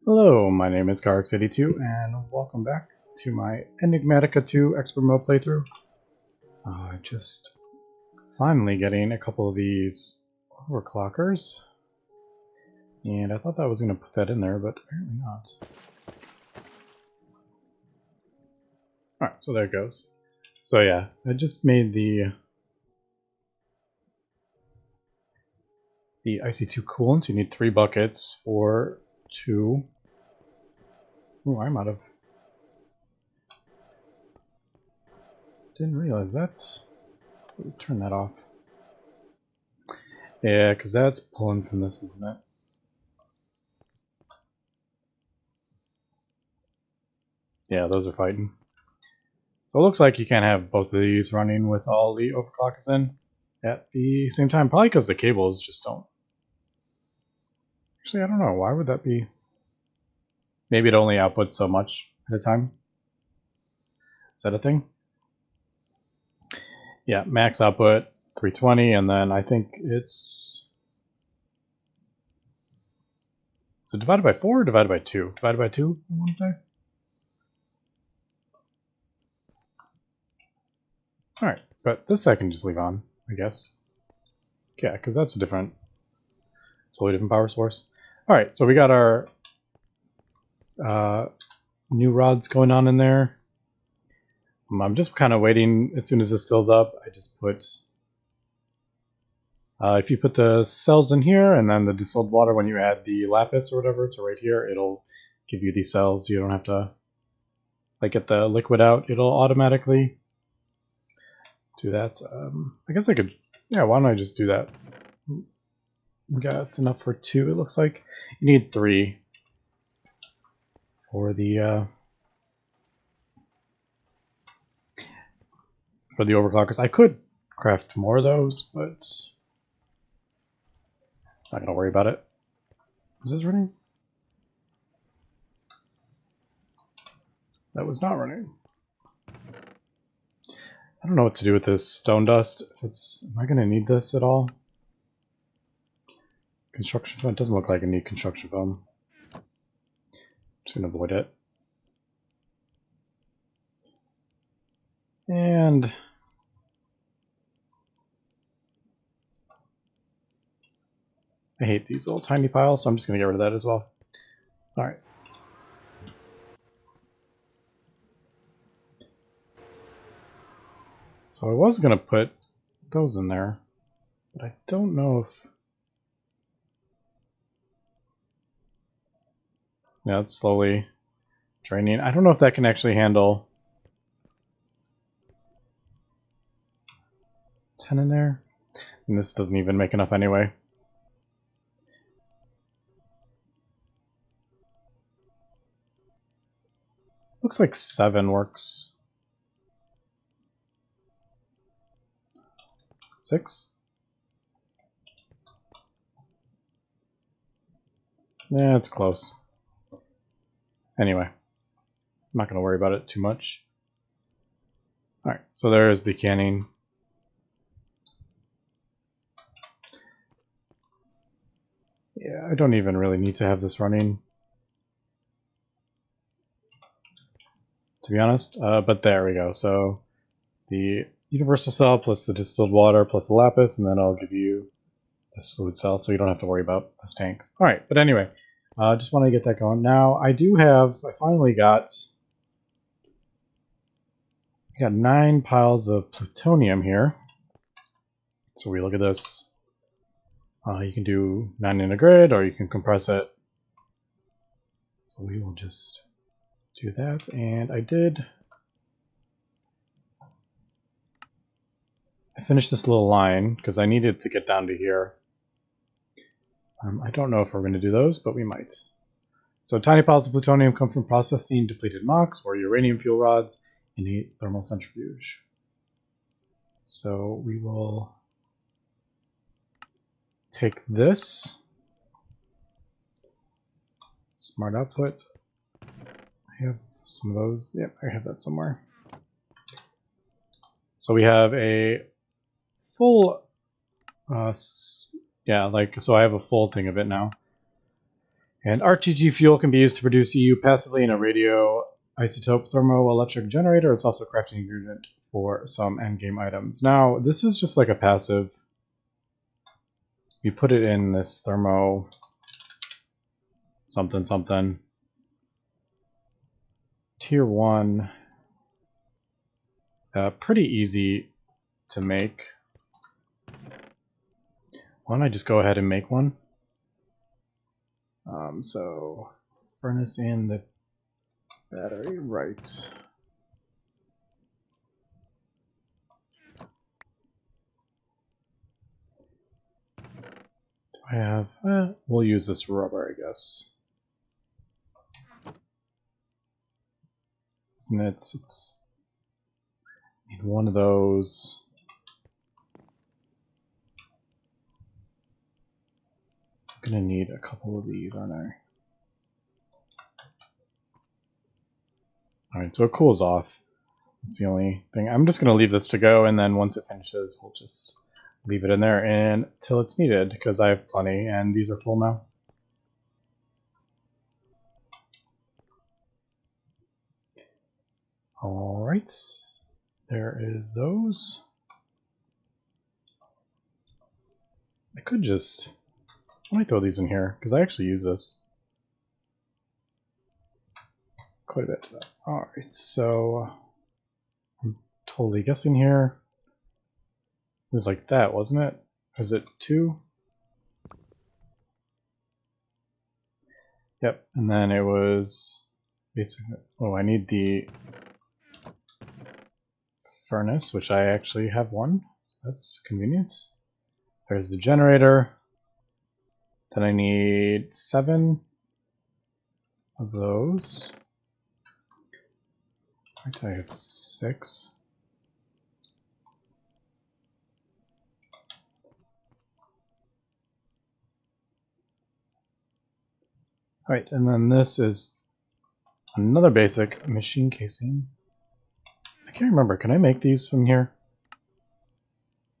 Hello, my name is Ic2 and welcome back to my Enigmatica 2 Expert Mode playthrough. Just finally getting a couple of these overclockers, and I thought that I was going to put that in there, but apparently not. Alright, so there it goes. So yeah, I just made the Ic2 Coolant. You need 3 buckets for 2. Oh, I'm out of... Didn't realize that. Turn that off. Yeah, because that's pulling from this, isn't it? Yeah, those are fighting. So it looks like you can't have both of these running with all the overclockers in at the same time. Probably because the cables just don't. Actually, I don't know. Why would that be? Maybe it only outputs so much at a time. Is that a thing? Yeah, max output 320, and then I think it's... So divided by 4 or divided by 2? Divided by 2, I want to say. Alright, but this I can just leave on, I guess. Yeah, because that's a different, totally different power source. Alright, so we got our new rods going on in there. I'm just kind of waiting. As soon as this fills up, I just put... if you put the cells in here and then the distilled water, when you add the lapis or whatever, so right here, it'll give you these cells. You don't have to like get the liquid out. It'll automatically do that. I guess I could... Yeah, why don't I just do that? We got enough for 2, it looks like. You need 3 for the overclockers. I could craft more of those, but not gonna worry about it. Is this running? That was not running. I don't know what to do with this stone dust. Am I gonna need this at all? Construction foam? It doesn't look like I need construction foam. I'm just gonna avoid it. And I hate these little tiny piles, so I'm just gonna get rid of that as well. Alright. So I was gonna put those in there, but I don't know if... Yeah, it's slowly draining. I don't know if that can actually handle 10 in there. And this doesn't even make enough anyway. Looks like 7 works. 6? Yeah, it's close. Anyway, I'm not going to worry about it too much. Alright, so there's the canning. Yeah, I don't even really need to have this running, to be honest. But there we go. So the universal cell plus the distilled water plus the lapis, and then I'll give you this fluid cell, so you don't have to worry about this tank. Alright, but anyway, just want to get that going. Now, I finally got 9 piles of plutonium here. So we look at this. You can do 9 in a grid, or you can compress it. So we will just do that, and I finished this little line because I needed to get down to here. I don't know if we're going to do those, but we might. So tiny piles of plutonium come from processing depleted Mox or uranium fuel rods in a thermal centrifuge. So we will take this. Smart output. I have some of those. Yep, I have that somewhere. So we have a full, so I have a full thing of it now. And Rtg Fuel can be used to produce EU passively in a radioisotope thermoelectric generator. It's also a crafting ingredient for some endgame items. Now, this is just like a passive. You put it in this thermo something something. Tier 1. Pretty easy to make. Why don't I just go ahead and make one? So, furnace and the battery, right. Do I have, we'll use this rubber, I guess. Isn't it? It's need one of those. I'm gonna need a couple of these, aren't I? Alright, so it cools off. That's the only thing. I'm just gonna leave this to go, and then once it finishes, we'll just leave it in there until it's needed, because I have plenty, and these are full now. Alright, there is those. I could just, I might throw these in here, because I actually use this quite a bit. Alright, so I'm totally guessing here. It was like that, wasn't it? Was it 2? Yep, and then it was basically, oh, I need the furnace, which I actually have one. That's convenient. There's the generator. Then I need 7 of those. Right, I have 6. Alright, and then this is another basic machine casing. I can't remember, can I make these from here?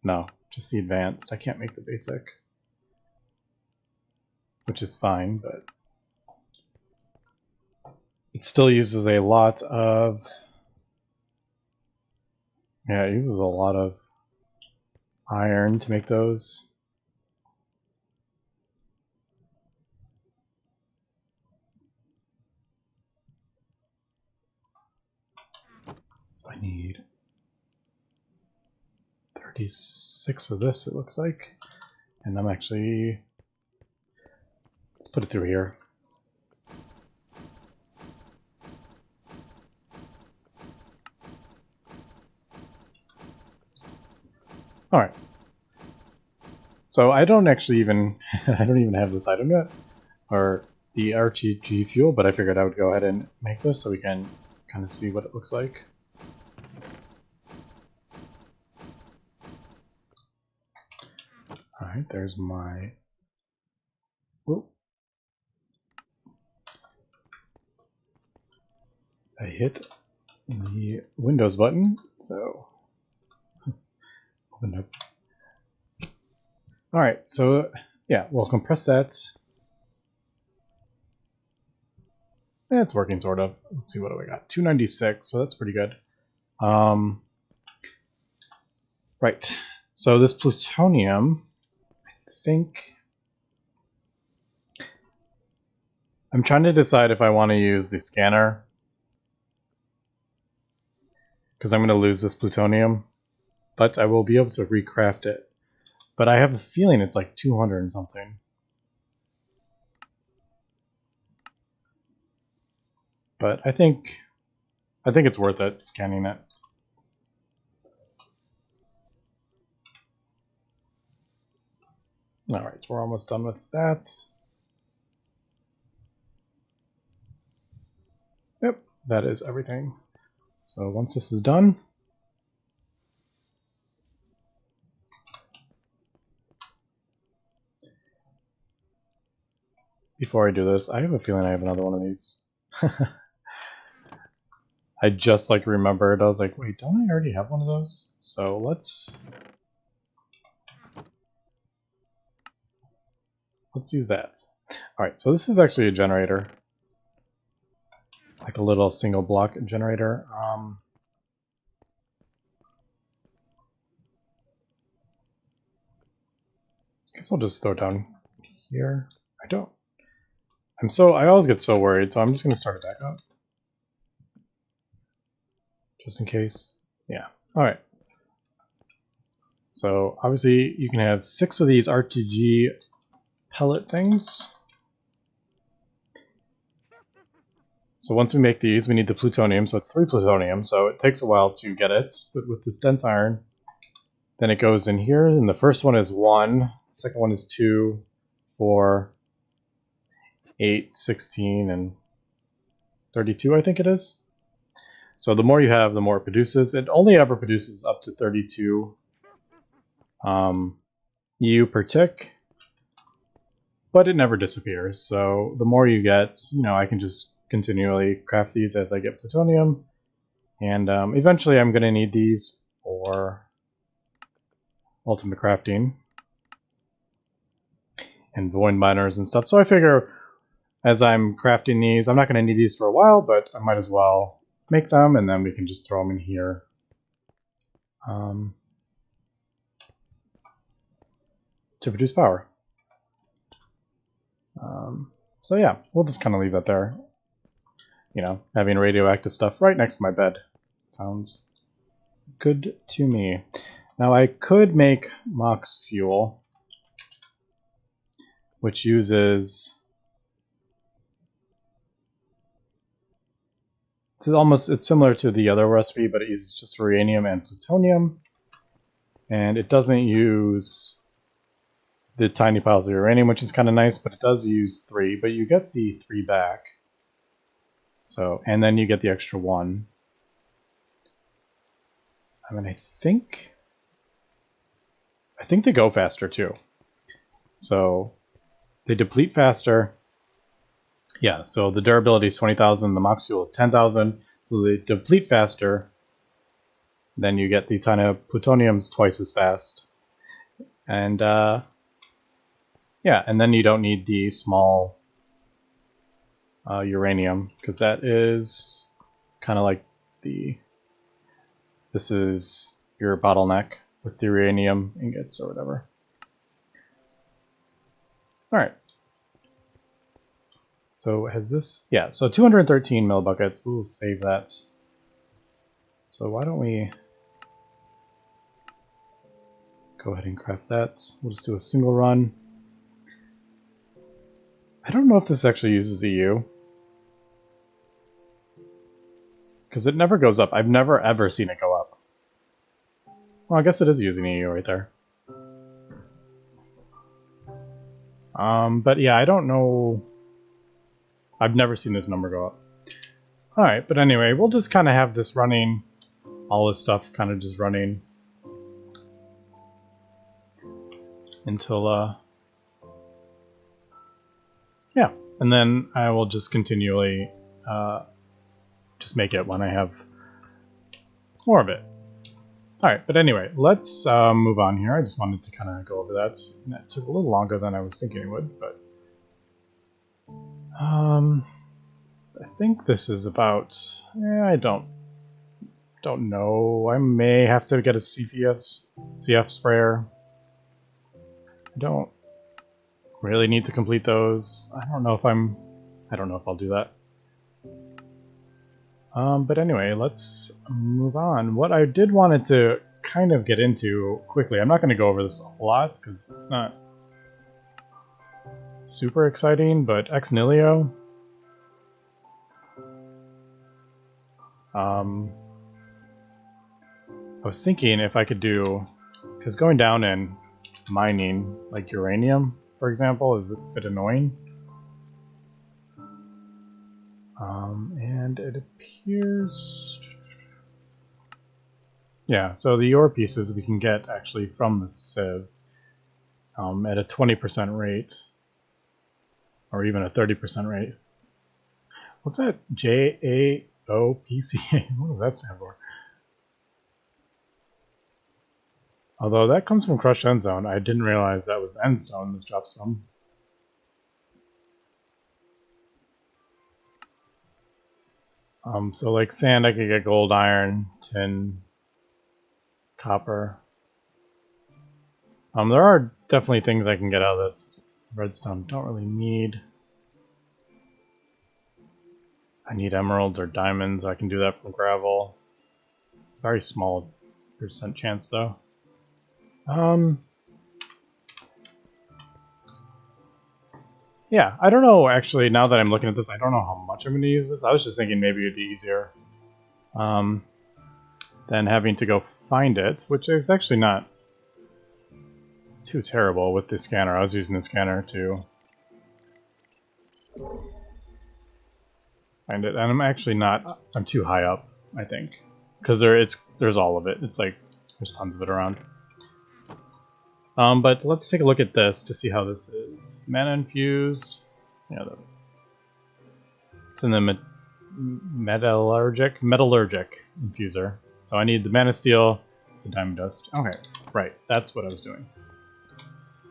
No, just the advanced. I can't make the basic. Which is fine, but it still uses a lot of, yeah, it uses a lot of iron to make those. So I need 36 of this, it looks like. And I'm actually, let's put it through here. Alright. So I don't actually even, I don't even have this item yet, or the Rtg Fuel, but I figured I would go ahead and make this so we can kind of see what it looks like. Alright, there's my, whoop. I hit the Windows button, so open up. Alright, so yeah, we'll compress that. It's working sort of. Let's see, what do we got? 296, so that's pretty good. Right, so this plutonium, I think I'm trying to decide if I want to use the scanner, because I'm going to lose this plutonium, but I will be able to recraft it. But I have a feeling it's like 200 and something. But I think it's worth it, scanning it. Alright, we're almost done with that. Yep, that is everything. So once this is done, before I do this, I have a feeling I have another one of these. I just like remembered, I was like, wait, don't I already have one of those? So let's use that. Alright, so this is actually a generator. Like a little single block generator. I guess I'll just throw it down here. I always get so worried, so I'm just gonna start it back up. Just in case. Yeah. Alright. So obviously you can have 6 of these Rtg pellet things. So once we make these, we need the plutonium, so it's 3 plutonium, so it takes a while to get it, but with this dense iron, then it goes in here, and the first one is 1, the second one is 2, 4, 8, 16, and 32, I think it is. So the more you have, the more it produces. It only ever produces up to 32 EU per tick, but it never disappears. So the more you get, I can just continually craft these as I get plutonium, and eventually I'm going to need these for ultimate crafting and void miners and stuff. So I figure as I'm crafting these, I'm not going to need these for a while, but I might as well make them, and then we can just throw them in here. To produce power. So yeah, we'll just kind of leave that there. Having radioactive stuff right next to my bed. Sounds good to me. Now I could make Mox Fuel, which uses... It's similar to the other recipe, but it uses just uranium and plutonium. And it doesn't use the tiny piles of uranium, which is kind of nice, but it does use 3, but you get the 3 back. So, and then you get the extra 1. I think they go faster too. So they deplete faster. Yeah, so the durability is 20,000, the Mox Fuel is 10,000, so they deplete faster. Then you get the tiny plutoniums twice as fast. And yeah, and then you don't need the small uranium, because that is kind of like this is your bottleneck with the uranium ingots or whatever. Alright. So has this, yeah, so 213 millibuckets, we'll save that. So why don't we go ahead and craft that. We'll just do a single run. I don't know if this actually uses EU, because it never goes up. I've never ever seen it go up. Well, I guess it is using EU right there. But yeah, I don't know. I've never seen this number go up. Alright, but anyway, we'll just kind of have this running, all this stuff kind of just running until, yeah, and then I will just continually just make it when I have more of it. Alright, but anyway, let's move on here. I just wanted to kind of go over that. And that took a little longer than I was thinking it would, but I think this is about, I don't know. I may have to get a CF sprayer. I don't really need to complete those. I don't know if I'll do that. But anyway, let's move on. What I did wanted to kind of get into quickly, I'm not going to go over this a lot because it's not super exciting, but ex nihilo. I was thinking if I could do, because going down and mining like uranium, for example, is a bit annoying. And it appears, yeah, so the ore pieces we can get actually from the sieve at a 20% rate, or even a 30% rate. What's that? JAOPCA? What does that stand for? Although that comes from crushed end zone, I didn't realize that was end stone this drops from. So like sand, I could get gold, iron, tin, copper. There are definitely things I can get out of this. Redstone don't really need. I need emeralds or diamonds. I can do that from gravel. Very small % chance though. Yeah, I don't know actually, now that I'm looking at this, I don't know how much I'm going to use this. I was just thinking maybe it'd be easier than having to go find it, which is actually not too terrible with the scanner. I was using the scanner to find it, and I'm actually not, I'm too high up, I think. Because there's all of it. It's like, there's tons of it around. But let's take a look at this to see how this is. Mana infused. Yeah, it's in the metallurgic infuser. So I need the mana steel to diamond dust. Okay, right, that's what I was doing.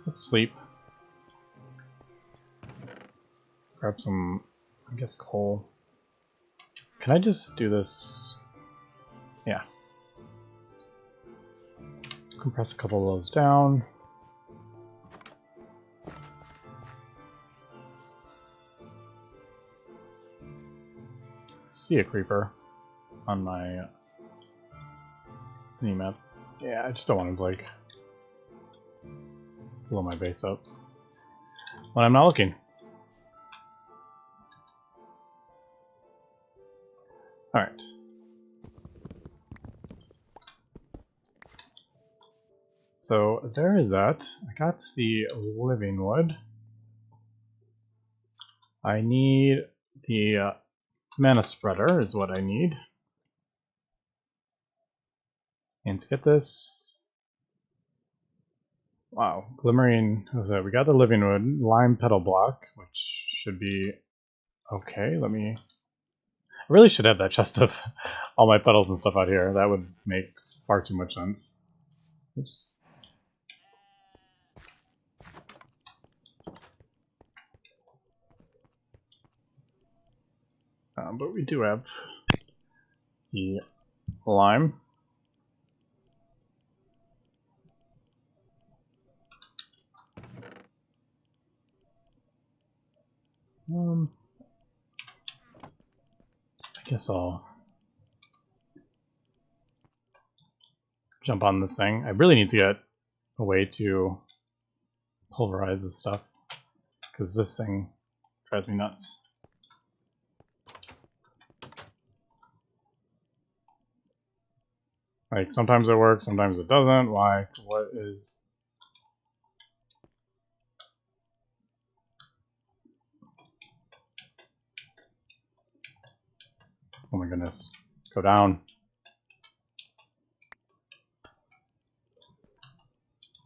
Let's sleep. Let's grab some, I guess, coal. Can I just do this? Yeah. Compress a couple of those down. See a creeper on my mini-map. Yeah, I just don't want to, like, blow my base up when I'm not looking. Alright. So there is that. I got the living wood. I need the mana spreader is what I need. And to get this, wow, glimmering, what was that? We got the living wood, lime petal block, which should be okay. I really should have that chest of all my petals and stuff out here. That would make far too much sense. Oops. But we do have the lime. I guess I'll jump on this thing. I really need to get a way to pulverize this stuff, because this thing drives me nuts. Like, sometimes it works, sometimes it doesn't. Why? What is... Oh my goodness. Go down.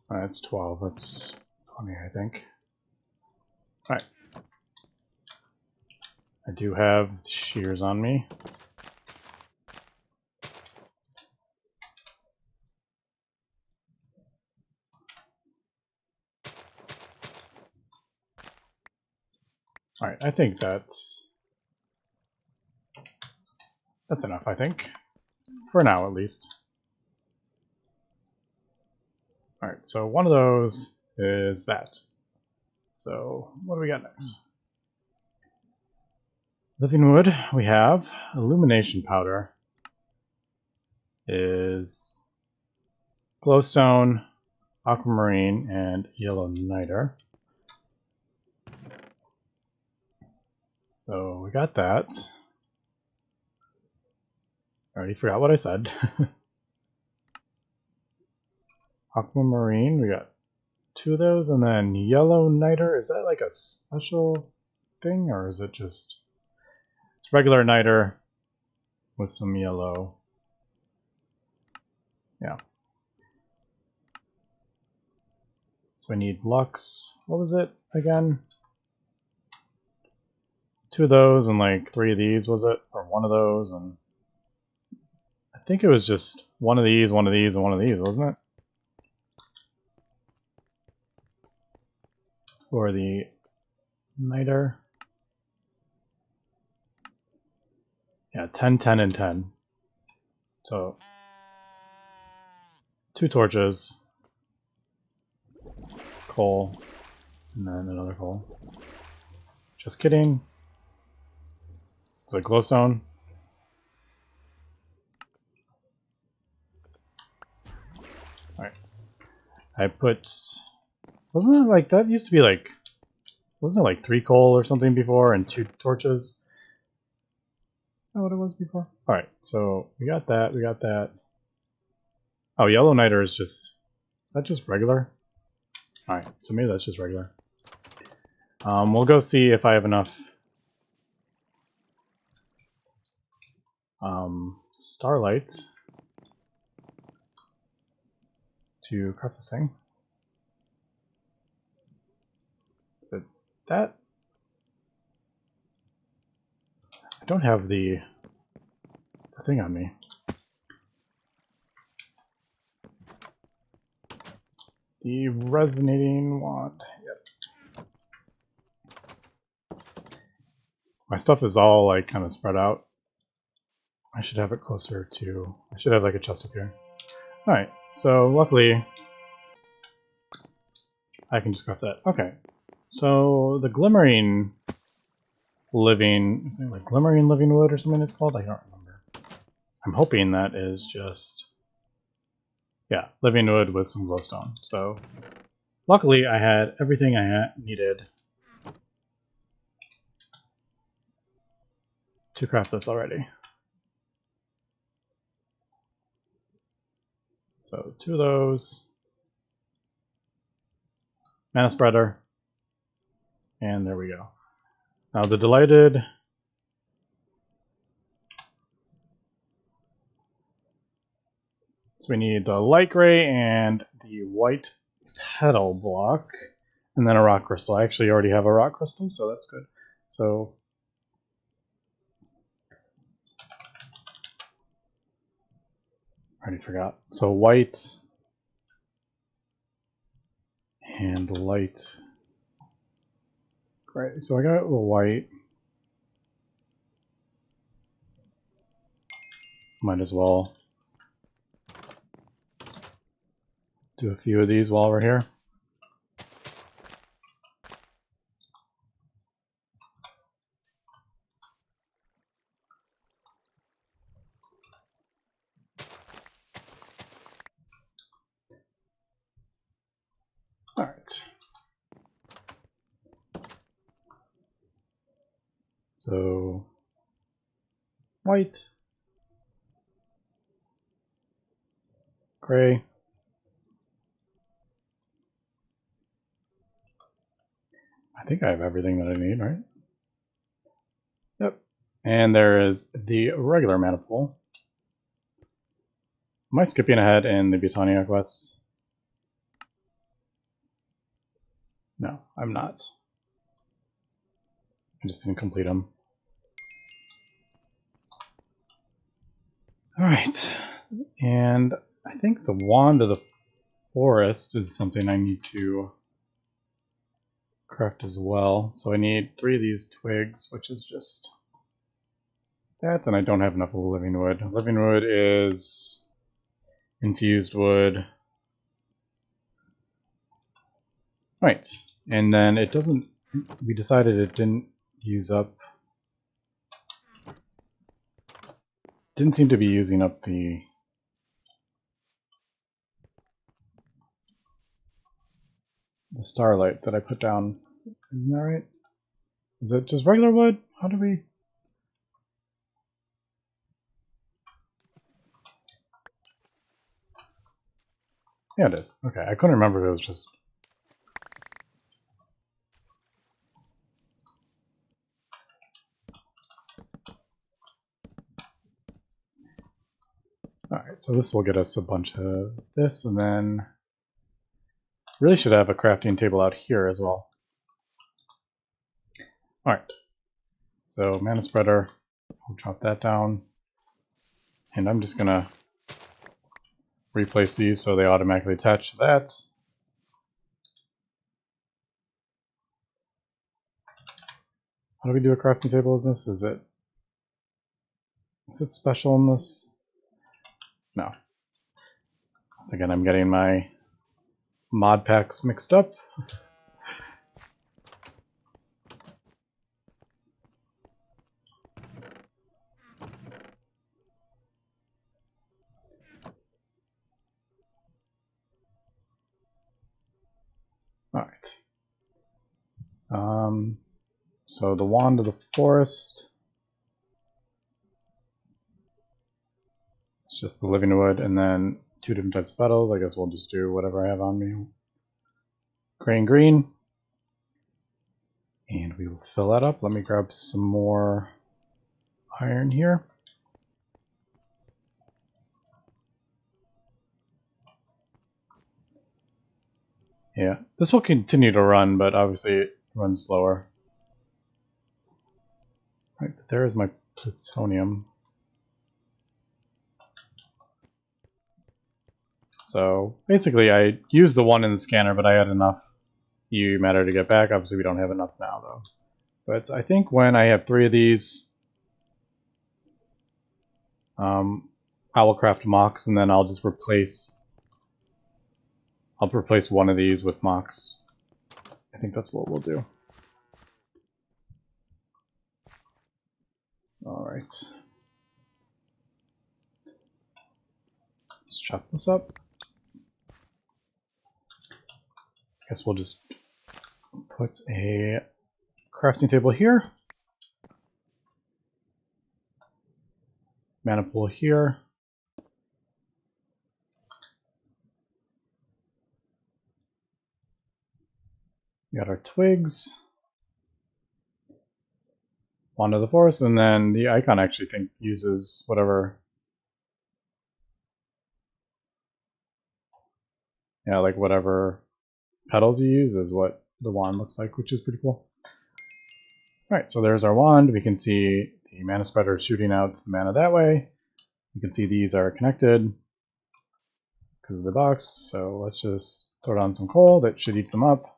That's 12. That's 20, I think. Alright. I do have shears on me. Alright, I think that's enough, I think. For now, at least. Alright, so one of those is that. So, what do we got next? Living wood, we have. Illumination powder is glowstone, aquamarine, and yellow niter. So we got that. I already forgot what I said. Aquamarine, we got 2 of those, and then yellow niter. Is that like a special thing, or is it just... It's regular niter with some yellow. Yeah. So we need lux. What was it again? 2 of those and like 3 of these, was it? Or 1 of those, and I think it was just 1 of these, 1 of these, and 1 of these, wasn't it? For the niter. Yeah, 10, 10, and 10. So 2 torches, coal, and then another coal. Just kidding. It's a glowstone. Alright. I put... Wasn't it like... That used to be like... Wasn't it like 3 coal or something before and 2 torches? Is that what it was before? Alright, so we got that, we got that. Oh, yellow niter is just... Is that just regular? Alright, so maybe that's just regular. We'll go see if I have enough starlight to craft this thing. So that... I don't have the thing on me. The resonating wand. Yep. My stuff is all like kind of spread out. I should have it closer to... I should have like a chest up here. Alright, so luckily I can just craft that. Okay, so the glimmering living... Is it like glimmering living wood or something it's called? I don't remember. I'm hoping that is just... Yeah, living wood with some glowstone. So luckily I had everything I needed to craft this already. So 2 of those, mana spreader, and there we go. Now the delighted... So we need the light gray and the white petal block, and then a rock crystal. I actually already have a rock crystal, so that's good. So I already forgot. So white and light gray. So I got the white. Might as well do a few of these while we're here. Alright. So white, gray, I think I have everything that I need, right? Yep. And there is the regular mana pool. Am I skipping ahead in the Botania quests? No, I'm not. I just didn't complete them. Alright, and I think the Wand of the Forest is something I need to craft as well. So I need 3 of these twigs, which is just that, and I don't have enough of living wood. Living wood is infused wood. Right, and then it doesn't... We decided it didn't use up... Didn't seem to be using up the starlight that I put down. Isn't that right? Is it just regular wood? How do we... Yeah, it is. Okay, I couldn't remember if it was just... Alright, so this will get us a bunch of this, and then... Really should have a crafting table out here as well. Alright, so mana spreader, I'll drop that down, and I'm just gonna replace these so they automatically attach to that. How do we do a crafting table as this? Is it... Is it special in this? No. Once again, I'm getting my mod packs mixed up. Alright. So the Wand of the Forest. It's just the living wood, and then 2 different types of petals. I guess we'll just do whatever I have on me. Gray and green. And we will fill that up. Let me grab some more iron here. Yeah, this will continue to run, but obviously it runs slower. Right, there is my plutonium. So basically I used the one in the scanner, but I had enough matter to get back. Obviously we don't have enough now though. But I think when I have 3 of these, I will craft Mox, and then I'll just replace one of these with Mox. I think that's what we'll do. Alright. Let's chop this up. I guess we'll just put a crafting table here. Mana pool here. We got our twigs. Wand of the Forest, and then the icon actually uses whatever. Yeah, like whatever petals you use is what the wand looks like, which is pretty cool. Alright, so there's our wand. We can see the mana spreader shooting out the mana that way. You can see these are connected because of the box, so let's just throw down some coal. That should eat them up.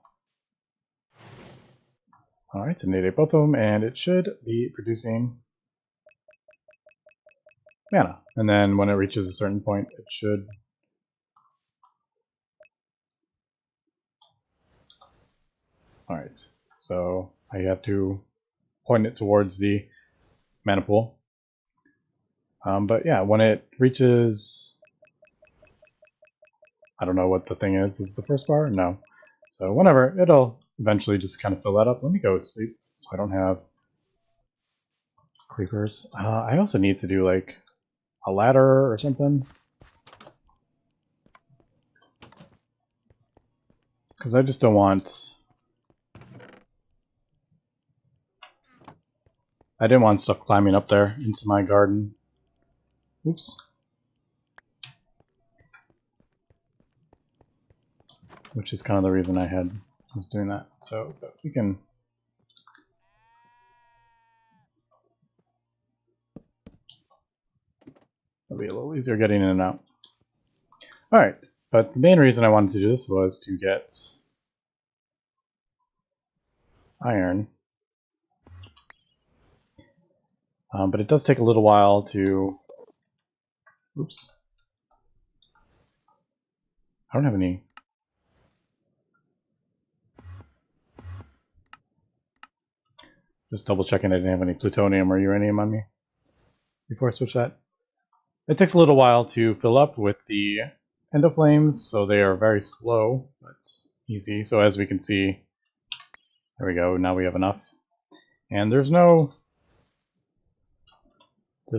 Alright, so it ate both of them, and it should be producing mana. And then when it reaches a certain point, it should... Alright, so I have to point it towards the mana pool. But yeah, when it reaches... I don't know what the thing is the first bar? No. So whenever, it'll eventually just kind of fill that up. Let me go sleep so I don't have creepers. I also need to do like a ladder or something. Because I just don't want... I didn't want stuff climbing up there into my garden. Oops. Which is kind of the reason I was doing that. So we can... It'll be a little easier getting in and out. Alright, but the main reason I wanted to do this was to get iron. But it does take a little while to... Oops. I don't have any... Just double checking I didn't have any plutonium or uranium on me before I switch that. It takes a little while to fill up with the endoflames, so they are very slow. That's easy. So as we can see, there we go, now we have enough. And there's no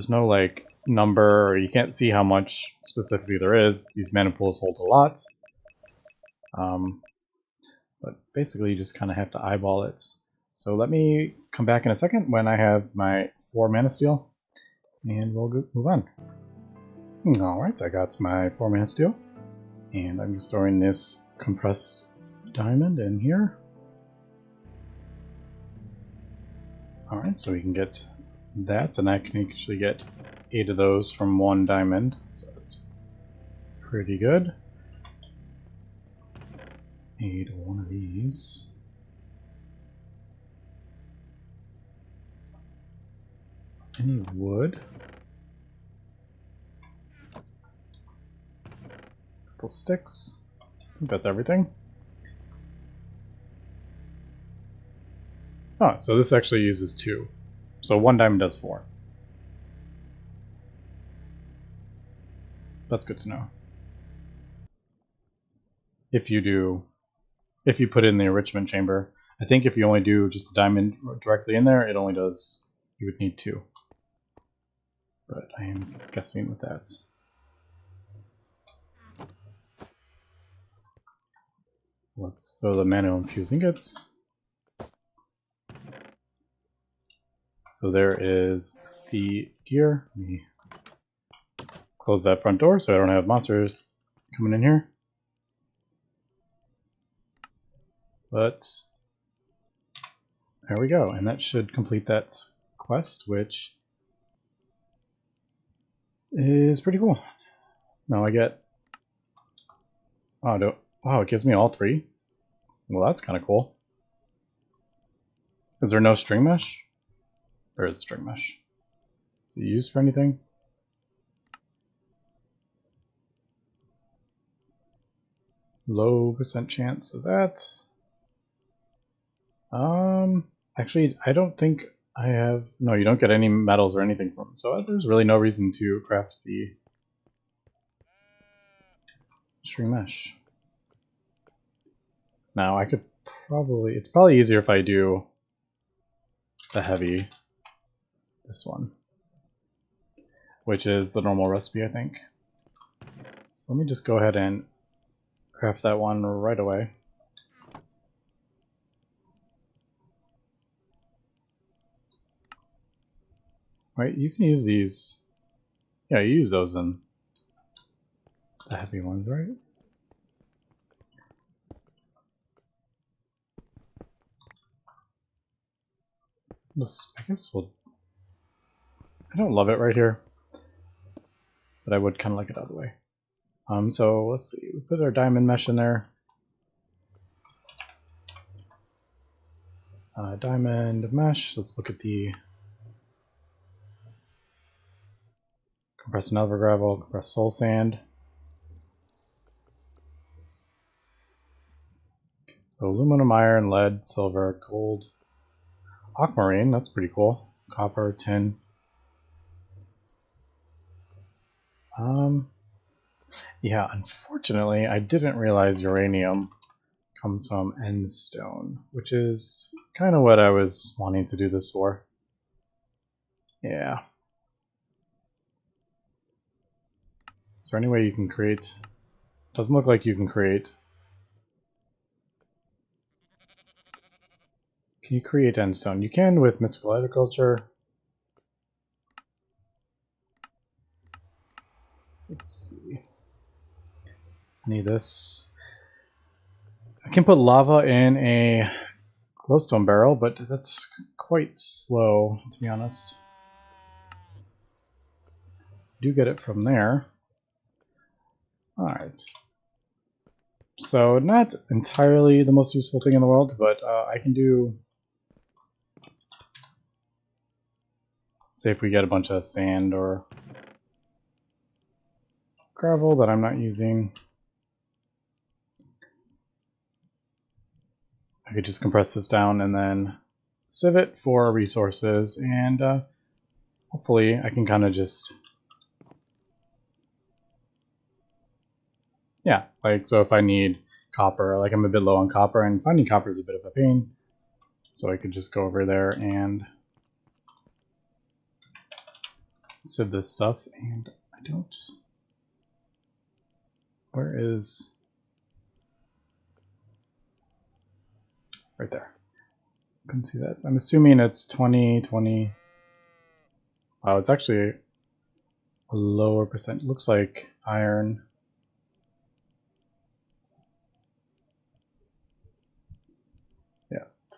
like number, or you can't see how much specifically there is. These mana pools hold a lot. But basically you just kind of have to eyeball it. So let me come back in a second when I have my 4 mana steel, and we'll move on. Alright, I got my 4 mana steel, and I'm just throwing this compressed diamond in here. Alright, so we can get that, and I can actually get 8 of those from 1 diamond, so that's pretty good. Need one of these. Any wood? couple sticks. I think that's everything. Oh, so this actually uses 2. So 1 diamond does 4. That's good to know. If you put it in the enrichment chamber, I think if you only do just a diamond directly in there, it only does, you would need 2. But I am guessing with that. Let's throw the manual infused ingots. So there is the gear. Let me close that front door so I don't have monsters coming in here. But there we go, and that should complete that quest, which is pretty cool. Now I get, wow, it gives me all 3. Well, that's kind of cool. Is there no string mesh? There is string mesh. Is it used for anything? Low % chance of that. Actually, I don't think I have. No, you don't get any metals or anything from them, so there's really no reason to craft the string mesh. Now I could probably. It's probably easier if I do the heavy. This one, which is the normal recipe, I think. So let me just go ahead and craft that one right away. Right, you can use these. Yeah, you use those in the heavy ones, right? I guess we'll. I don't love it right here, but I would kind of like it out of the way. So let's see. We put our diamond mesh in there. Diamond mesh. Let's look at the compressed Nelver gravel, compressed soul sand. So aluminum, iron, lead, silver, gold, aquamarine. That's pretty cool. Copper, tin. Yeah, unfortunately, I didn't realize uranium comes from endstone, which is kind of what I was wanting to do this for. Yeah. Is there any way you can create? Doesn't look like you can create. Can you create endstone? You can with mystical agriculture. Let's see. I need this. I can put lava in a glowstone barrel, but that's quite slow, to be honest. Do get it from there. Alright. So not entirely the most useful thing in the world, but I can do... Say if we get a bunch of sand or gravel that I'm not using. I could just compress this down and then sieve it for resources, and hopefully I can kind of just... Yeah, like, so if I need copper, like I'm a bit low on copper, and finding copper is a bit of a pain, so I could just go over there and sieve this stuff, and I don't... Where is... Right there. Couldn't see that. I'm assuming it's 20, 20... Wow, it's actually a lower percent. It looks like iron...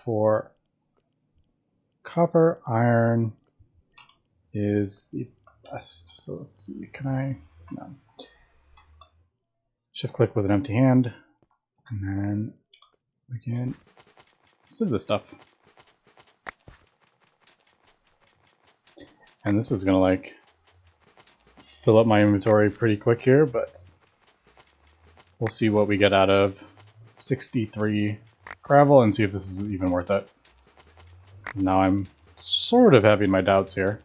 For copper, iron is the best. So let's see, can I? No. Shift click with an empty hand, and then we can sieve this stuff. And this is gonna like fill up my inventory pretty quick here, but we'll see what we get out of 63 gravel and see if this is even worth it. Now I'm sort of having my doubts here.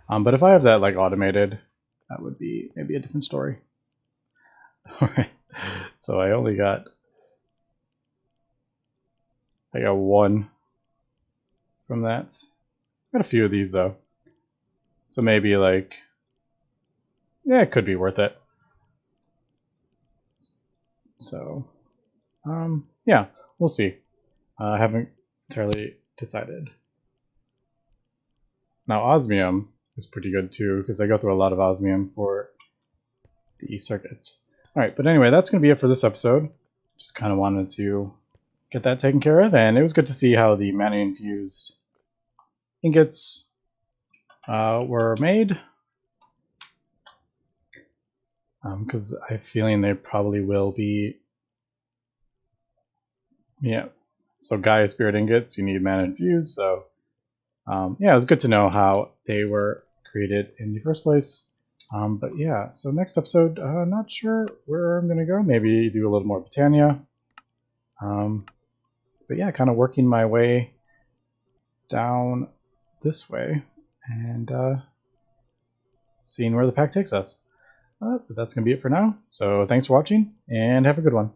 But if I have that like automated, that would be maybe a different story. Alright, so I only got one from that. Got a few of these though. So maybe like, yeah, it could be worth it. So, yeah, we'll see. I haven't entirely decided. Now osmium is pretty good too, because I go through a lot of osmium for the circuits. Alright, but anyway, that's going to be it for this episode. Just kind of wanted to get that taken care of, and it was good to see how the mana-infused ingots were made. Because I have a feeling they probably will be... Yeah, so Gaia Spirit ingots, you need mana-infused, so... yeah, it was good to know how they were created in the first place. But yeah, so next episode, not sure where I'm going to go. Maybe do a little more Britannia. But yeah, kind of working my way down this way and seeing where the pack takes us. But that's going to be it for now. So thanks for watching and have a good one.